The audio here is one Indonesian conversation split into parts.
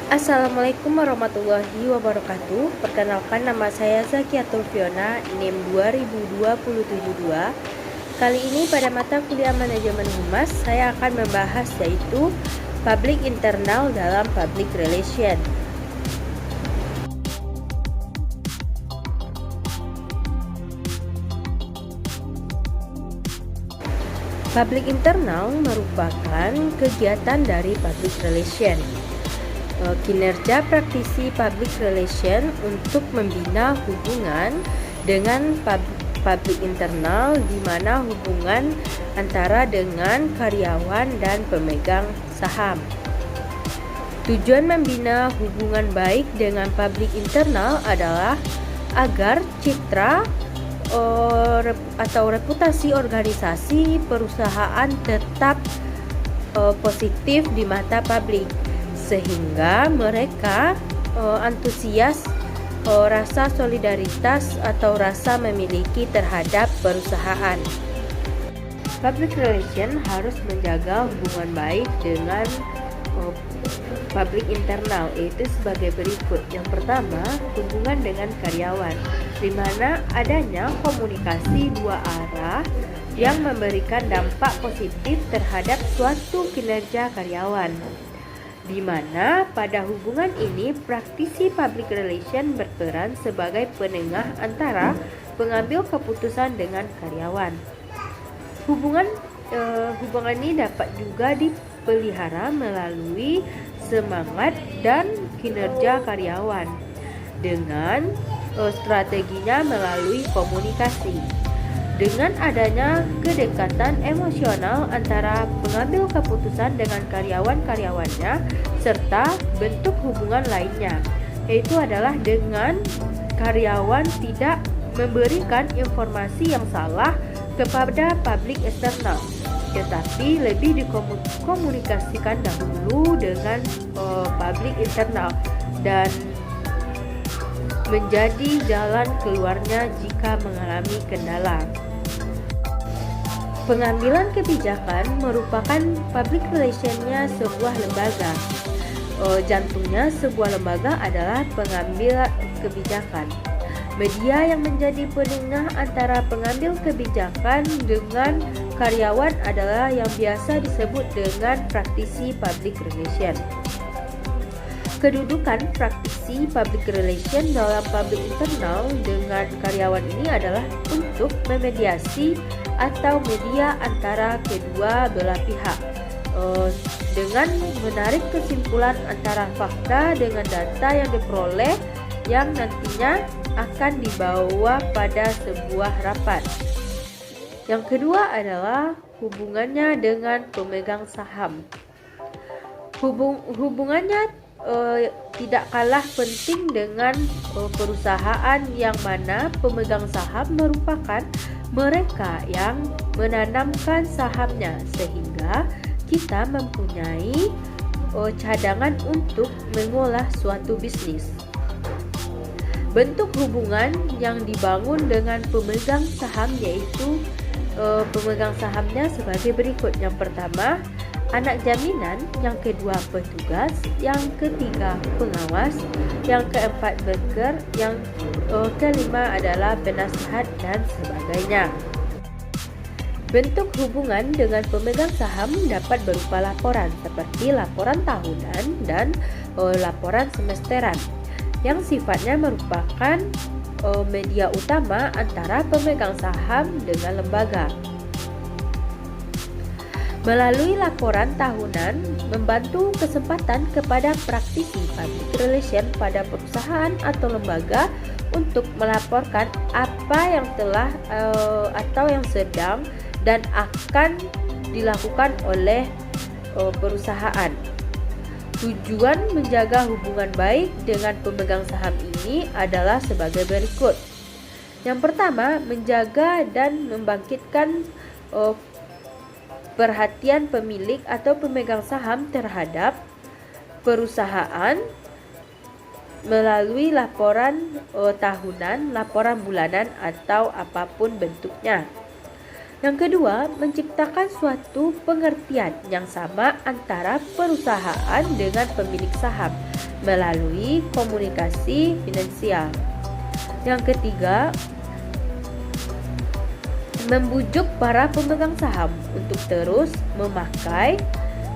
Assalamualaikum warahmatullahi wabarakatuh. Perkenalkan, nama saya Zakiatul Fiona, NIM 20272. Kali ini pada mata kuliah Manajemen Humas, saya akan membahas yaitu Public Internal dalam Public Relation. Public Internal merupakan kegiatan dari Public Relation. Kinerja praktisi public relation untuk membina hubungan dengan public internal, di mana hubungan antara dengan karyawan dan pemegang saham. Tujuan membina hubungan baik dengan public internal adalah agar citra atau reputasi organisasi perusahaan tetap positif di mata publik, sehingga mereka antusias, rasa solidaritas atau rasa memiliki terhadap perusahaan. Public relation harus menjaga hubungan baik dengan public internal, yaitu sebagai berikut. Yang pertama, hubungan dengan karyawan, di mana adanya komunikasi dua arah yang memberikan dampak positif terhadap suatu kinerja karyawan, di mana pada hubungan ini praktisi public relation berperan sebagai penengah antara pengambil keputusan dengan karyawan. Hubungan ini dapat juga dipelihara melalui semangat dan kinerja karyawan dengan strateginya melalui komunikasi. Dengan adanya kedekatan emosional antara pengambil keputusan dengan karyawan-karyawannya, serta bentuk hubungan lainnya, yaitu adalah dengan karyawan tidak memberikan informasi yang salah kepada publik eksternal, tetapi lebih dikomunikasikan dahulu dengan publik internal dan menjadi jalan keluarnya jika mengalami kendala. Pengambilan kebijakan merupakan public relation-nya sebuah lembaga. Jantungnya sebuah lembaga adalah pengambil kebijakan. Media yang menjadi penengah antara pengambil kebijakan dengan karyawan adalah yang biasa disebut dengan praktisi public relation. Kedudukan praktisi public relation dalam public internal dengan karyawan ini adalah untuk memediasi atau media antara kedua belah pihak, dengan menarik kesimpulan antara fakta dengan data yang diperoleh yang nantinya akan dibawa pada sebuah rapat. Yang kedua adalah hubungannya dengan pemegang saham. Hubungannya tidak kalah penting dengan perusahaan yang mana pemegang saham merupakan mereka yang menanamkan sahamnya, sehingga kita mempunyai cadangan untuk mengolah suatu bisnis. Bentuk hubungan yang dibangun dengan pemegang saham yaitu pemegang sahamnya sebagai berikut. Yang pertama, anak jaminan. Yang kedua, petugas. Yang ketiga, pengawas. Yang keempat, broker. Yang kelima adalah penasihat dan sebagainya. Bentuk hubungan dengan pemegang saham dapat berupa laporan seperti laporan tahunan dan laporan semesteran, yang sifatnya merupakan media utama antara pemegang saham dengan lembaga. Melalui laporan tahunan membantu kesempatan kepada praktisi public relation pada perusahaan atau lembaga untuk melaporkan apa yang telah atau yang sedang dan akan dilakukan oleh perusahaan. Tujuan menjaga hubungan baik dengan pemegang saham ini adalah sebagai berikut. Yang pertama, menjaga dan membangkitkan perhatian pemilik atau pemegang saham terhadap perusahaan melalui laporan tahunan, laporan bulanan, atau apapun bentuknya. Yang kedua, menciptakan suatu pengertian yang sama antara perusahaan dengan pemilik saham melalui komunikasi finansial. Yang ketiga, membujuk para pemegang saham untuk terus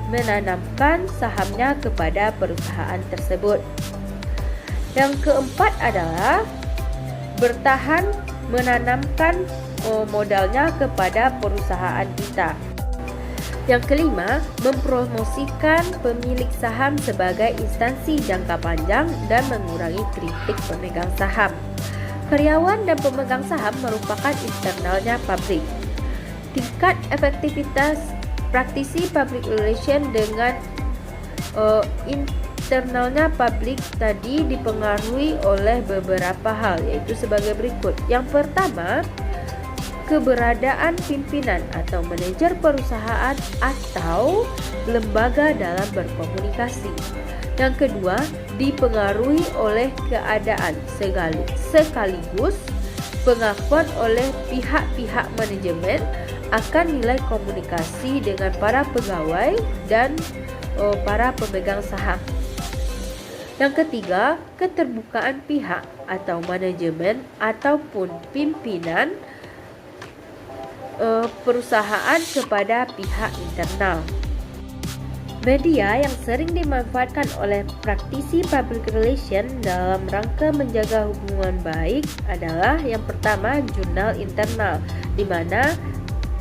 menanamkan sahamnya kepada perusahaan tersebut. Yang keempat adalah bertahan menanamkan modalnya kepada perusahaan kita. Yang kelima, mempromosikan pemilik saham sebagai instansi jangka panjang dan mengurangi kritik pemegang saham. Karyawan dan pemegang saham merupakan internalnya pabrik. Tingkat efektivitas praktisi public relation dengan internalnya publik tadi dipengaruhi oleh beberapa hal, yaitu sebagai berikut. Yang pertama, keberadaan pimpinan atau manajer perusahaan atau lembaga dalam berkomunikasi. Yang kedua, dipengaruhi oleh keadaan sekaligus pengakuan oleh pihak-pihak manajemen akan nilai komunikasi dengan para pegawai dan para pemegang saham. Yang ketiga, keterbukaan pihak atau manajemen ataupun pimpinan perusahaan kepada pihak internal. Media yang sering dimanfaatkan oleh praktisi public relation dalam rangka menjaga hubungan baik adalah yang pertama, jurnal internal, di mana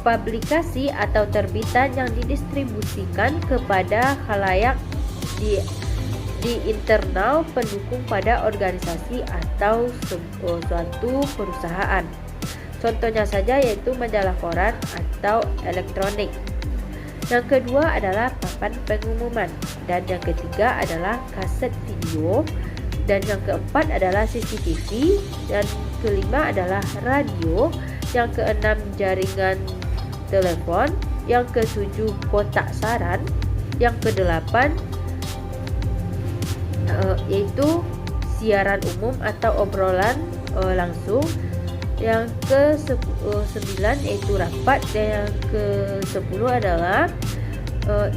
publikasi atau terbitan yang didistribusikan kepada khalayak di internal pendukung pada organisasi atau suatu perusahaan. Contohnya saja yaitu majalah koran atau elektronik. Yang kedua adalah papan pengumuman, dan yang ketiga adalah kaset video, dan yang keempat adalah CCTV, dan kelima adalah radio, yang keenam jaringan telepon, yang ketujuh kotak saran, yang kedelapan yaitu siaran umum atau obrolan langsung, yang ke-9 yaitu rapat, dan yang ke-10 adalah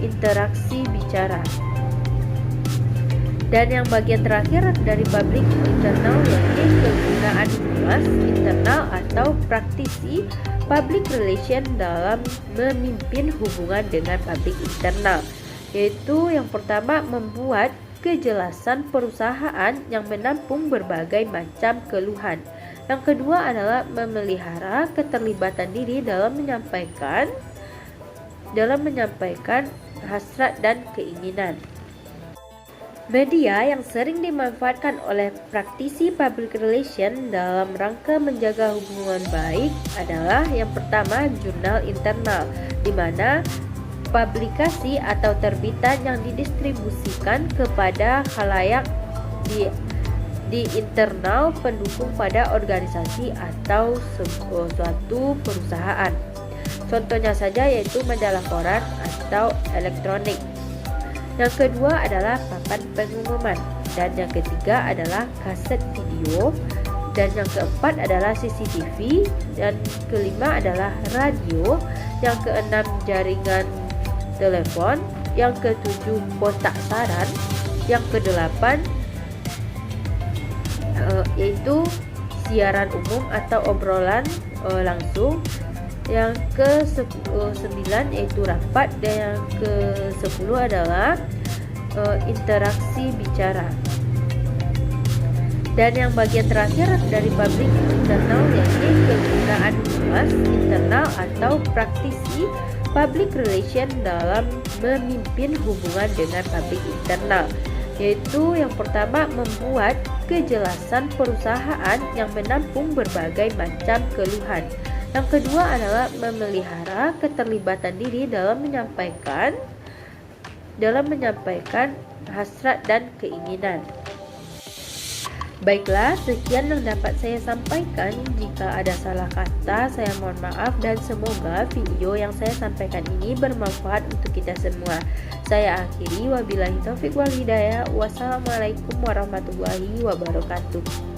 interaksi bicara. Dan yang bagian terakhir dari public internal yaitu kegunaan humas internal atau praktisi public relation dalam memimpin hubungan dengan public internal, yaitu yang pertama, membuat kejelasan perusahaan yang menampung berbagai macam keluhan. Yang kedua adalah memelihara keterlibatan diri dalam menyampaikan hasrat dan keinginan. Media yang sering dimanfaatkan oleh praktisi public relation dalam rangka menjaga hubungan baik adalah yang pertama, jurnal internal, di mana publikasi atau terbitan yang didistribusikan kepada khalayak di internal pendukung pada organisasi atau suatu perusahaan. Contohnya saja yaitu majalah koran atau elektronik. Yang kedua adalah papan pengumuman, dan yang ketiga adalah kaset video, dan yang keempat adalah CCTV, dan kelima adalah radio, yang keenam jaringan telepon, yang ketujuh kotak saran, yang kedelapan yaitu siaran umum atau obrolan langsung, yang ke-9 yaitu rapat, dan yang ke-10 adalah interaksi bicara. Dan yang bagian terakhir dari public internal yaitu kegunaan humas internal atau praktisi public relation dalam memimpin hubungan dengan public internal, yaitu yang pertama, membuat kejelasan perusahaan yang menampung berbagai macam keluhan. Yang kedua adalah memelihara keterlibatan diri dalam menyampaikan hasrat dan keinginan. Baiklah, sekian yang dapat saya sampaikan. Jika ada salah kata, saya mohon maaf, dan semoga video yang saya sampaikan ini bermanfaat untuk kita semua. Saya akhiri, wabillahi taufiq wal hidayah. Wassalamualaikum warahmatullahi wabarakatuh.